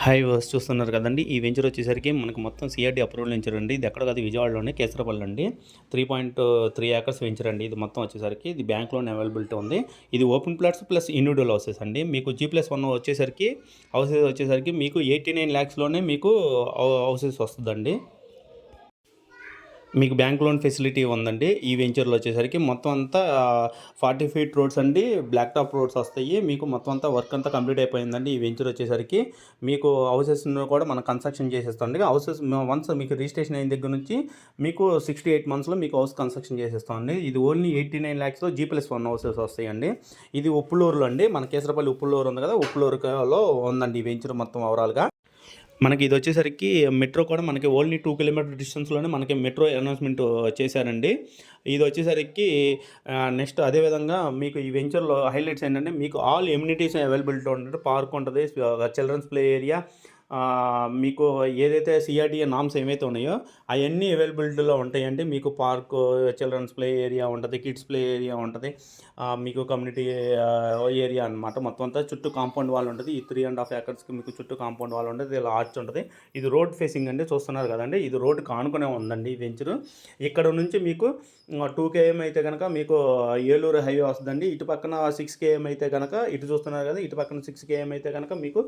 Hi verse చూస్తున్నారు కదండి. ఈ వెంచర్ వచ్చేసరికి మనకు మొత్తం సిఆర్‌డి అప్రూవల్ వెంచర్ అండి. ఇది ఎక్కడ కాదు, విజయవాడలోనే కేసరపల్లి అండి. 3.3 ఏకర్స్ వెంచర్ అండి. ఇది మొత్తం వచ్చేసరికి ఇది బ్యాంక్ లోన్ అవైలబిలిటీ ఉంది. ఇది open plots plus individual houses అండి. మీకు G+1 వచ్చేసరికి హౌసెస్ వచ్చేసరికి మీకు 89 lakhsలోనే మీకు హౌసెస్ వస్తుందండి. మీకు బ్యాంక్ లోన్ ఫెసిలిటీ ఉందండి. ఈ వెంచర్‌లో వచ్చేసరికి మొత్తం అంతా 40 ఫీట్ రోడ్స్ అండి. బ్లాక్ టాప్ రోడ్స్ వస్తాయి. మీకు మొత్తం అంతా వర్క్ అంతా కంప్లీట్ అయిపోయిందండి. ఈ వెంచర్ వచ్చేసరికి మీకు హౌసెస్‌ను కూడా మనం కన్‌స్ట్రక్షన్ చేసేస్తామండి. హౌసెస్ వన్స్ మీకు రిజిస్ట్రేషన్ అయిన దగ్గర నుంచి మీకు 68 మంత్స్‌లో మీకు హౌస్ కన్‌స్ట్రక్షన్ చేసేస్తామండి. ఇది ఓన్లీ 89 లాక్స్‌లో G+1 హౌసెస్ వస్తాయండి. ఇది ఉప్పులూరులో అండి. మన కేసరపల్లి ఉప్పులూరు ఉంది కదా, ఉప్పులూరులో ఉందండి ఈ వెంచర్ మొత్తం ఓవరాల్‌గా. మనకి ఇది వచ్చేసరికి మెట్రో కూడా మనకి ఓన్లీ 2 కిలోమీటర్ డిస్టెన్స్‌లోనే మనకి మెట్రో అనౌన్స్‌మెంట్ చేశారండి. ఇది వచ్చేసరికి నెక్స్ట్ అదేవిధంగా మీకు ఈ వెంచర్‌లో హైలైట్స్ ఏంటంటే మీకు ఆల్ ఎమ్యూనిటీస్ అవైలబిలిటీ ఉంటది. పార్క్ ఉంటది. చిల్డ్రన్స్ ప్లే ఏరియా, మీకు ఏదైతే సిఆర్‌డిఏ నార్మ్స్ ఏవైతే ఉన్నాయో అయన్నీ అవైలబిలిటీలో ఉంటాయండి. మీకు పార్కు, చిల్డ్రన్స్ ప్లే ఏరియా ఉంటది. కిడ్స్ ప్లే ఏరియా ఉంటది. మీకు కమ్యూనిటీ ఏరియా అనమాట. మొత్తం అంతా చుట్టూ కాంపౌండ్ వాల్ ఉంటది. ఈ 3.5 ఏకర్స్‌కి మీకు చుట్టూ కాంపౌండ్ వాల్ ఉంటది. ఇలా ఆర్చ్ ఉంటది. ఇది రోడ్ ఫేసింగ్ అండి. చూస్తున్నారు కదండీ! ఇది రోడ్డుకి ఆనుకునే ఉందండి ఈ వెంచరు. ఇక్కడ నుంచి మీకు 2 కేఎం అయితే గనక మీకు ఏలూరు హైవే వస్తదండి. ఇటు పక్కన 6 కేఎం అయితే గనక ఇటు చూస్తున్నారు కదా! ఇటు పక్కన 6 కేఎం అయితే గనక మీకు